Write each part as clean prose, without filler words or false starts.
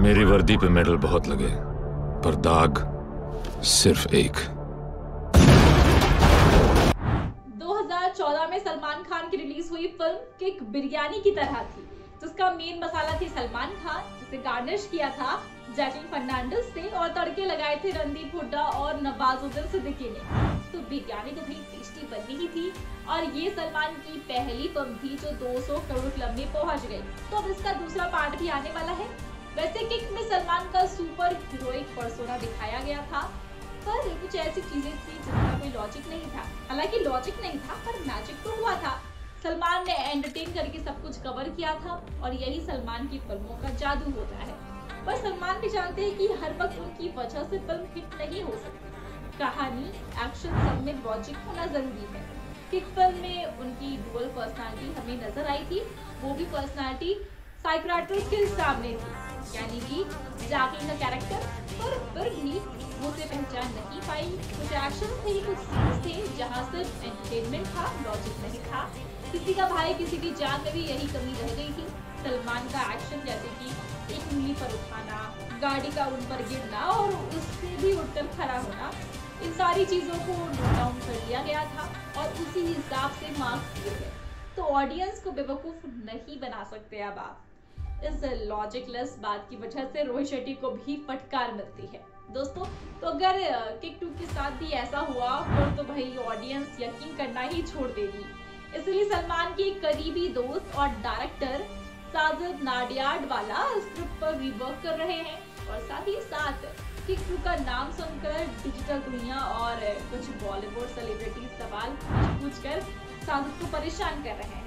मेरी वर्दी पे मेडल बहुत लगे, पर दाग सिर्फ एक। 2014 में सलमान खान की रिलीज हुई फिल्म किक बिरयानी की तरह थी, जिसका मेन मसाला थी सलमान खान, जिसे गार्निश किया था जैकलिन फर्नांडिस से और तड़के लगाए थे रणदीप हुड्डा और नवाजुद्दीन सिद्दीकी ने। तो बिरयानी तो भाई टेस्टी बननी ही थी और ये सलमान की पहली फिल्म थी जो 200 करोड़ क्लब में पहुंच गई। तो अब इसका दूसरा पार्ट भी आने वाला है। वैसे किक में सलमान का सुपर हीरोइक पर्सोना दिखाया गया था, पर कुछ ऐसी चीजें थी जिसका कोई लॉजिक नहीं था। हालांकि लॉजिक नहीं था, पर मैजिक तो हुआ था। सलमान ने एंटरटेन करके सब कुछ कवर किया था और यही सलमान की फिल्मों का जादू होता है। पर सलमान भी जानते हैं कि हर वक्त उनकी वजह से फिल्म हिट नहीं हो सकती। कहानी, एक्शन सब में लॉजिक होना जरूरी है। किक फिल्म में उनकी डुअल पर्सनालिटी हमें नजर आई थी, वो भी पर्सनालिटी साइकियाट्रिस्ट के सामने थी, यानी कि जैकलिन का कैरेक्टर। पर फिर भी वो उसे पहचान नहीं पाई। कुछ एक्शन थे, कुछ सीन्स थे जहाँ सिर्फ एंटरटेनमेंट था, लॉजिक नहीं था। किसी का भाई किसी की जान में भी यही कमी रह गई थी। सलमान का एक्शन जैसे कि एक उंगली पर उठाना, गाड़ी का उन पर गिरना और उससे भी उठकर खड़ा होना, इन सारी चीजों को नोट डाउन कर लिया गया था और उसी हिसाब से मार्क्स दिए गए। तो ऑडियंस को बेवकूफ नहीं बना सकते अब आप। इस लॉजिकलेस बात की वजह से रोहित शेट्टी को भी फटकार मिलती है। दोस्तों, तो अगर किक 2 के साथ भी ऐसा हुआ तो भाई ऑडियंस यकीन करना ही छोड़ देगी। इसलिए सलमान के करीबी दोस्त और डायरेक्टर साजिद नाडियाडवाला स्क्रिप्ट पर रिवर्क कर रहे हैं और साथ ही साथ किक 2 का नाम सुनकर डिजिटल दुनिया और कुछ बॉलीवुड सेलिब्रिटी सवाल पूछकर साजिद को परेशान कर रहे हैं।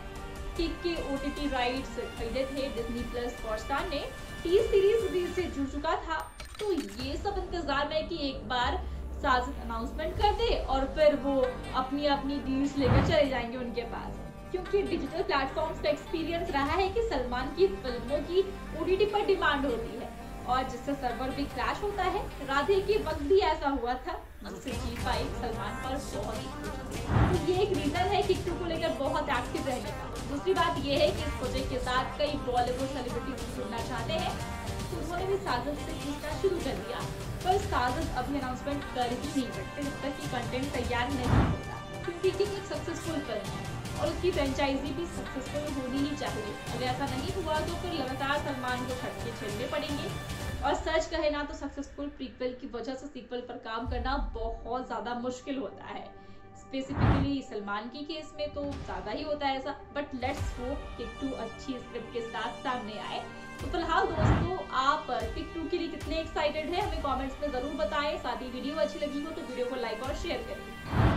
किक के OTT राइट्स खरीदे थे डिज्नी प्लस हॉटस्टार ने, टी सीरीज रिलीज से जुड़ चुका था। तो ये सब इंतजार में कि एक बार साजिद अनाउंसमेंट कर दे और फिर वो अपनी अपनी डील्स लेकर चले जाएंगे उनके पास, क्योंकि डिजिटल प्लेटफॉर्म्स का एक्सपीरियंस रहा है कि सलमान की फिल्मों की OTT पर डिमांड होती है और जिससे सर्वर भी क्रैश होता है। राधे के वक्त भी ऐसा हुआ था, जिससे G5 सलमान पर बहुत ही खुश थे। तो ये एक रीजन है किक 2 को लेकर बहुत एक्टिव रहने का। दूसरी बात ये है कि इस प्रोजेक्ट के साथ कई बॉलीवुड सेलिब्रिटी जुड़ना चाहते हैं, तो उन्होंने भी साजिद से पूछना शुरू कर दिया, पर साजिद अभी अनाउंसमेंट कर ही नहीं सकते जब तक कि कंटेंट तैयार नहीं होता, क्योंकि किक एक सक्सेसफुल फिल्म है और उसकी फ्रेंचाइजी भी सक्सेसफुल होनी ही चाहिए। अगर ऐसा नहीं हुआ तो फिर लगातार सलमान को झटके झेलने पड़ेंगे और सच कहे ना तो सक्सेसफुल प्रीक्वल की वजह से सीक्वल पर काम करना बहुत ज्यादा मुश्किल होता है। स्पेसिफिकली सलमान की केस में तो ज्यादा ही होता है ऐसा, बट लेट्स होप किक 2 अच्छी स्क्रिप्ट के साथ सामने आए। तो फिलहाल दोस्तों, आप किक 2 के लिए कितने एक्साइटेड हैं हमें कमेंट्स में जरूर बताएं। साथ ही वीडियो अच्छी लगी हो तो वीडियो को लाइक और शेयर करें।